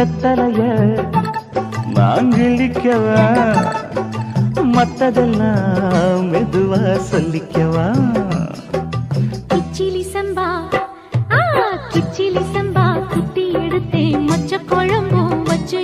வெத்தலைய நான் கிழிக்கவா மத்ததெல்லாம் மெதுவா சொல்லிக்கவா கிச்சிலி சம்பா கிச்சிலி சம்பா குட்டி எடுத்தேன் மொச்ச குழம்பும் வச்சு